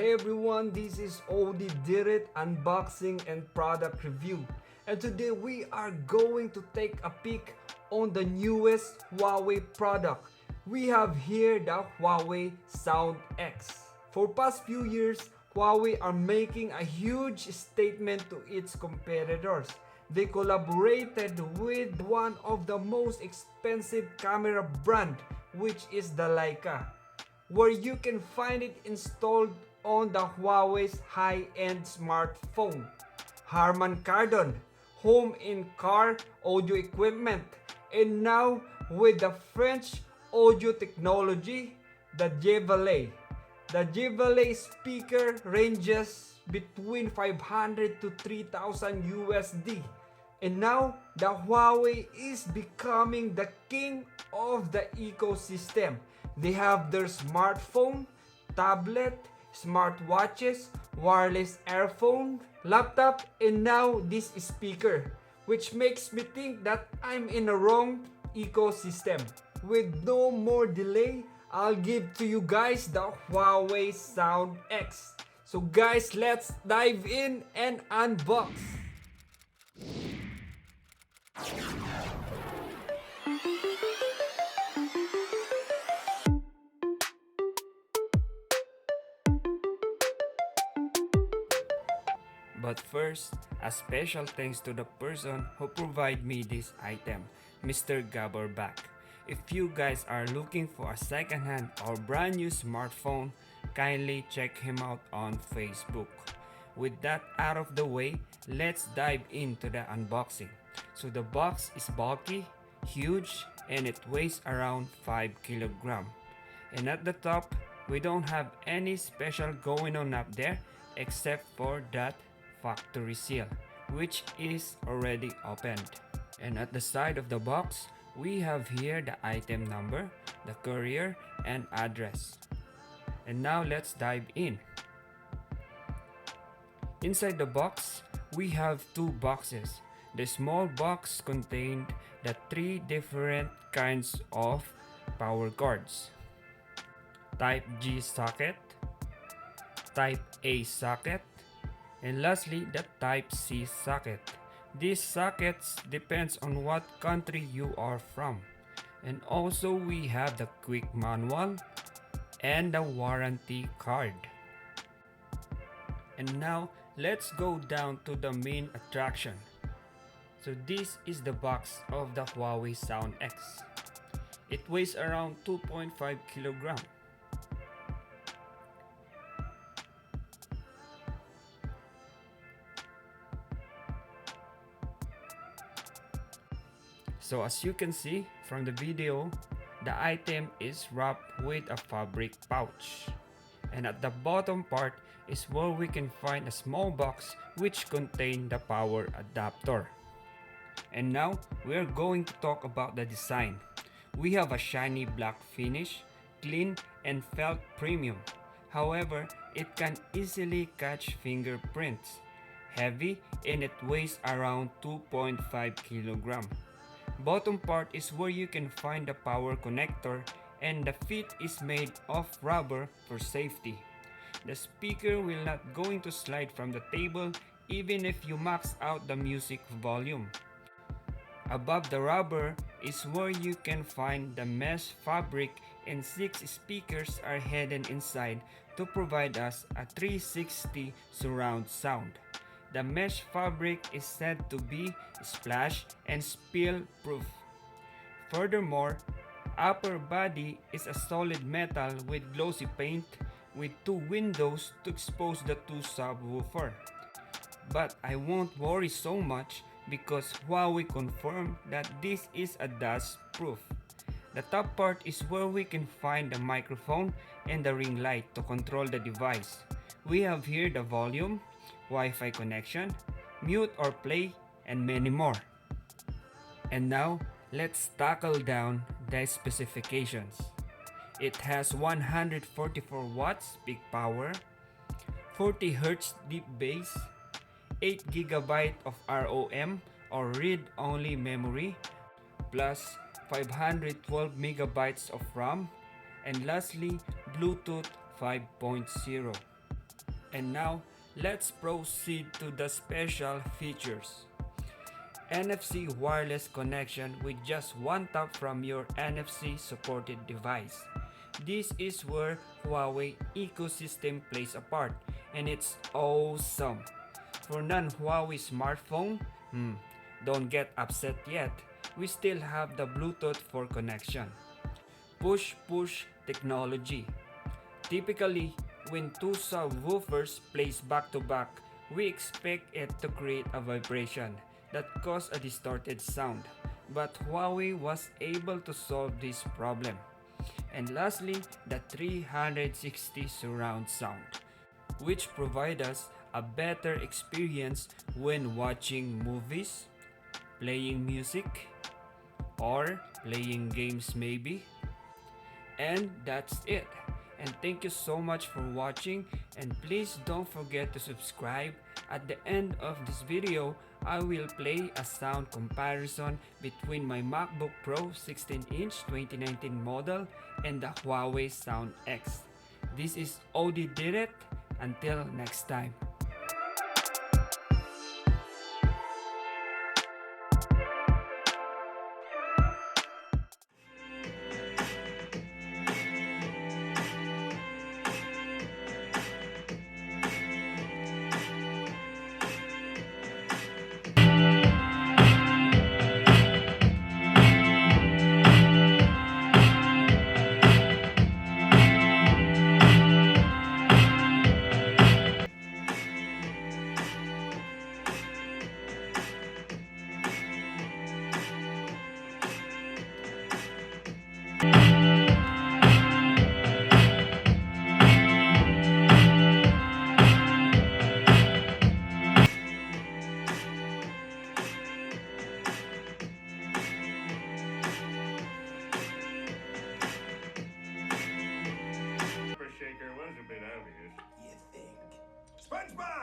Hey everyone, this is Odi Dirit Unboxing and Product Review, and today we are going to take a peek on the newest Huawei product. We have here the Huawei Sound X. For past few years, Huawei are making a huge statement to its competitors. They collaborated with one of the most expensive camera brand, which is the Leica, where you can find it installed on the Huawei's high-end smartphone. Harman Kardon, home and car audio equipment, and now with the French audio technology, the Jevalet. The Jevalet speaker ranges between 500 to 3,000 USD. And now, the Huawei is becoming the king of the ecosystem. They have their smartphone, tablet, smartwatches, wireless earphone, laptop, and now this speaker, which makes me think that I'm in a wrong ecosystem. With no more delay, I'll give to you guys the Huawei Sound X. So guys, let's dive in and unbox. But first, a special thanks to the person who provided me this item, Mr. Gaborbach. If you guys are looking for a second-hand or brand new smartphone, kindly check him out on Facebook. With that out of the way, let's dive into the unboxing. So the box is bulky, huge, and it weighs around 5 kg. And at the top, we don't have any special going on up there except for that factory seal, which is already opened. And at the side of the box, we have here the item number, the courier, and address. And now let's dive in. Inside the box, we have two boxes. The small box contained the three different kinds of power cords: Type G socket, Type A socket, and lastly the Type C socket. These sockets depends on what country you are from. And also we have the quick manual and the warranty card. And now let's go down to the main attraction. So this is the box of the Huawei Sound X. It weighs around 2.5 kg. So as you can see from the video, the item is wrapped with a fabric pouch. And at the bottom part is where we can find a small box which contains the power adapter. And now we are going to talk about the design. We have a shiny black finish, clean and felt premium. However, it can easily catch fingerprints. Heavy, and it weighs around 2.5 kg. Bottom part is where you can find the power connector, and the feet is made of rubber for safety. The speaker will not going to slide from the table even if you max out the music volume. Above the rubber is where you can find the mesh fabric, and 6 speakers are hidden inside to provide us a 360 surround sound. The mesh fabric is said to be splash and spill proof. Furthermore, upper body is a solid metal with glossy paint with 2 windows to expose the 2 subwoofer. But I won't worry so much because Huawei confirmed that this is a dust proof. The top part is where we can find the microphone and the ring light to control the device. We have here the volume, Wi-Fi connection, mute or play, and many more. And now, let's tackle down the specifications. It has 144 watts peak power, 40 Hz deep bass, 8 GB of ROM or read-only memory, plus 512 MB of RAM, and lastly, Bluetooth 5.0. And now, let's proceed to the special features. NFC wireless connection with just one tap from your NFC supported device. This is where Huawei ecosystem plays a part, and it's awesome. For non-Huawei smartphone, don't get upset yet. We still have the Bluetooth for connection. Push-push technology. Typically, when two subwoofers placed back to back, we expect it to create a vibration that causes a distorted sound. But Huawei was able to solve this problem. And lastly, the 360 surround sound, which provide us a better experience when watching movies, playing music, or playing games maybe. And that's it. And thank you so much for watching, and please don't forget to subscribe. At the end of this video, I will play a sound comparison between my MacBook Pro 16-inch 2019 model and the Huawei Sound X. This is Odie Did It. Until next time. Shaker was a bit obvious. You think? SpongeBob!